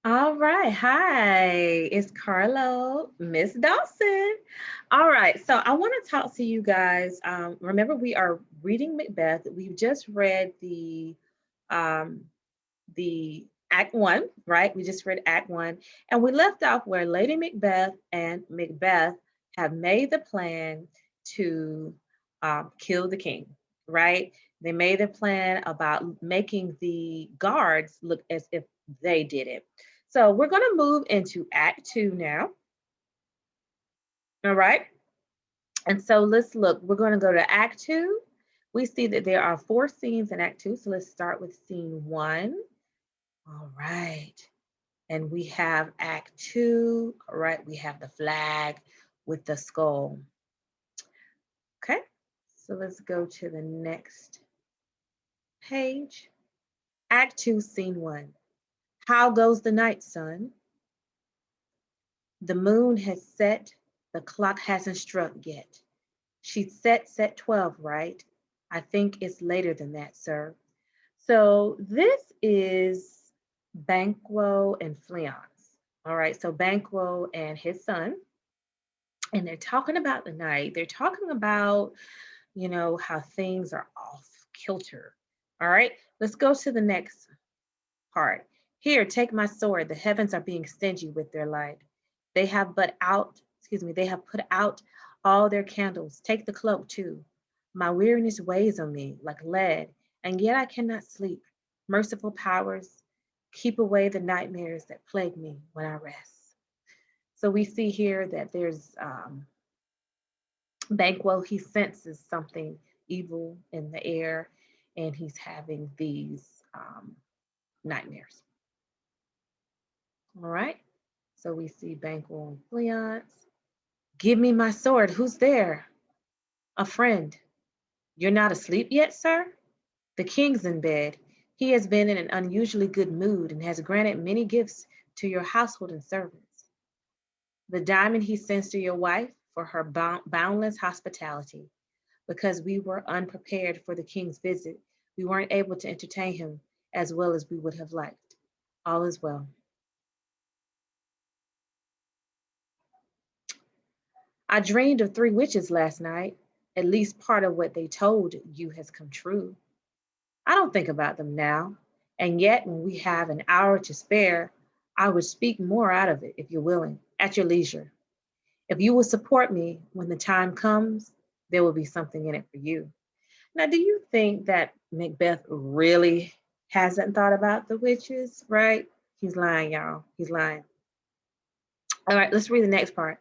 All right. Hi, it's Carlo, Miss Dawson. All right. So I want to talk to you guys. Remember, we are reading Macbeth. We've just read um, the Act One, right? We just read Act One, and we left off where Lady Macbeth and Macbeth have made the plan to kill the king, right? They made a plan about making the guards look as if they did it. So we're going to move into Act Two now. All right. And so let's look. We're going to go to Act Two. We see that there are four scenes in Act Two. So let's start with scene one. All right. And we have Act Two. All right. We have the flag with the skull. Okay. So let's go to the next page. Act Two, Scene One. How goes the night, son? The moon has set. The clock hasn't struck yet. She set 12, right? I think it's later than that, sir. So this is Banquo and Fleance. All right, so Banquo and his son, and they're talking about the night. They're talking about, how things are off kilter. All right, let's go to the next part. Here, take my sword. The heavens are being stingy with their light. They have put out all their candles. Take the cloak too. My weariness weighs on me like lead, and yet I cannot sleep. Merciful powers, keep away the nightmares that plague me when I rest. So we see here that there's Banquo, he senses something evil in the air, and he's having these nightmares. All right. So we see Banquo and Fleance. Give me my sword. Who's there? A friend. You're not asleep yet, sir? The king's in bed. He has been in an unusually good mood and has granted many gifts to your household and servants. The diamond he sends to your wife for her boundless hospitality. Because we were unprepared for the king's visit, we weren't able to entertain him as well as we would have liked. All is well. I dreamed of three witches last night. At least part of what they told you has come true. I don't think about them now. And yet, when we have an hour to spare, I would speak more out of it if you're willing, at your leisure. If you will support me when the time comes, there will be something in it for you. Now, do you think that Macbeth really hasn't thought about the witches, right? He's lying, y'all. He's lying. All right, let's read the next part.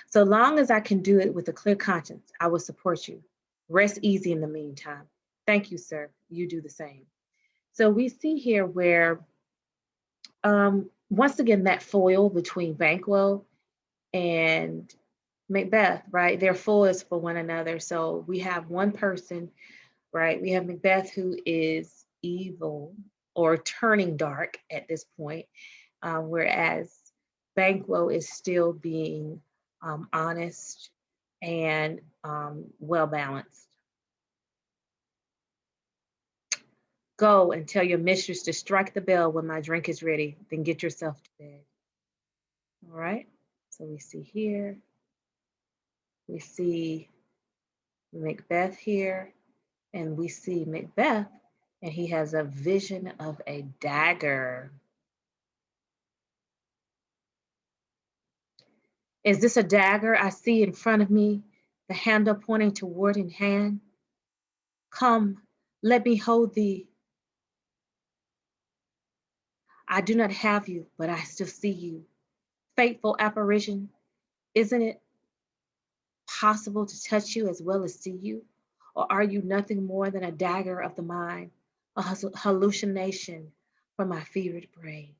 So long as I can do it with a clear conscience, I will support you. Rest easy in the meantime. Thank you, sir. You do the same. So we see here where, once again, that foil between Banquo and Macbeth, right? They're foils for one another. So we have one person, right? We have Macbeth who is evil or turning dark at this point, whereas Banquo is still being honest and well balanced. Go and tell your mistress to strike the bell when my drink is ready, then get yourself to bed. All right. So we see here, we see Macbeth here, and we see Macbeth, and he has a vision of a dagger. Is this a dagger I see in front of me, the handle pointing toward in hand? Come, let me hold thee. I do not have you, but I still see you. Fateful apparition, isn't it possible to touch you as well as see you? Or are you nothing more than a dagger of the mind, a hallucination from my fevered brain?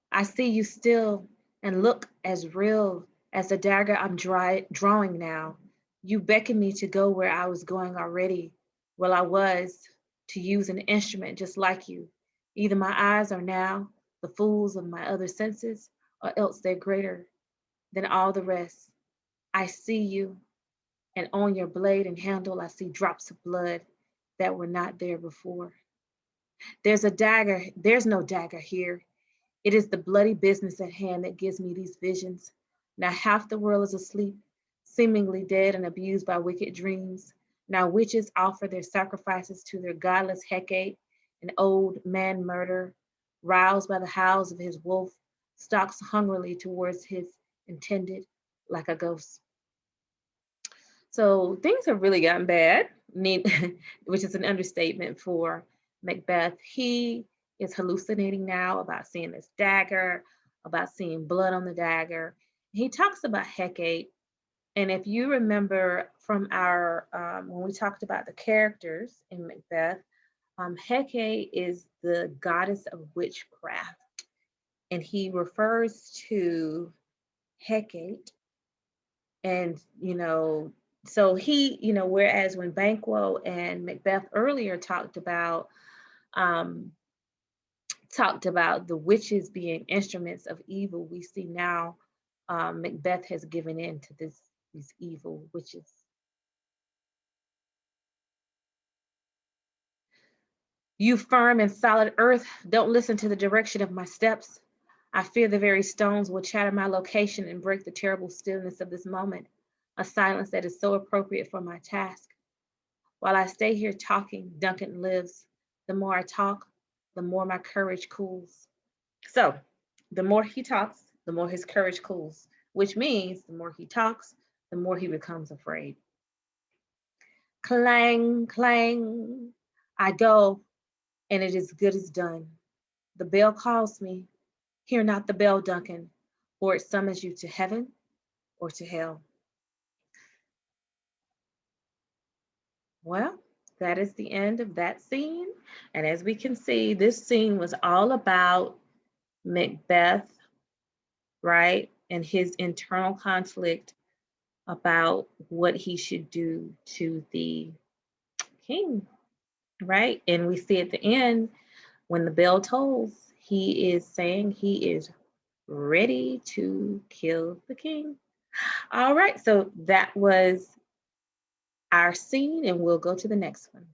I see you still and look as real as the dagger I'm drawing now. You beckon me to go where I was going already. Well, I was to use an instrument just like you. Either my eyes are now the fools of my other senses, or else they're greater than all the rest. I see you, and on your blade and handle I see drops of blood. that were not there before. There's a dagger, there's no dagger here. It is the bloody business at hand that gives me these visions. Now half the world is asleep, seemingly dead and abused by wicked dreams. Now witches offer their sacrifices to their godless Hecate, an old man murderer, roused by the howls of his wolf, stalks hungrily towards his intended like a ghost. So things have really gotten bad, which is an understatement for Macbeth. He is hallucinating now about seeing this dagger, about seeing blood on the dagger. He talks about Hecate. And if you remember from our, when we talked about the characters in Macbeth, Hecate is the goddess of witchcraft. And he refers to Hecate and, so he, whereas when Banquo and Macbeth earlier um, talked about the witches being instruments of evil, we see now Macbeth has given in to these evil witches. You firm and solid earth, don't listen to the direction of my steps. I fear the very stones will chatter my location and break the terrible stillness of this moment, a silence that is so appropriate for my task. While I stay here talking, Duncan lives. The more I talk, the more my courage cools. So, the more he talks, the more his courage cools, which means the more he talks, the more he becomes afraid. Clang, clang. I go, and it is good as done. The bell calls me. Hear not the bell, Duncan, or it summons you to heaven or to hell. Well, that is the end of that scene. And as we can see, this scene was all about Macbeth, right? And his internal conflict about what he should do to the king, right? And we see at the end, when the bell tolls, he is saying he is ready to kill the king. All right, so that was our scene, and we'll go to the next one.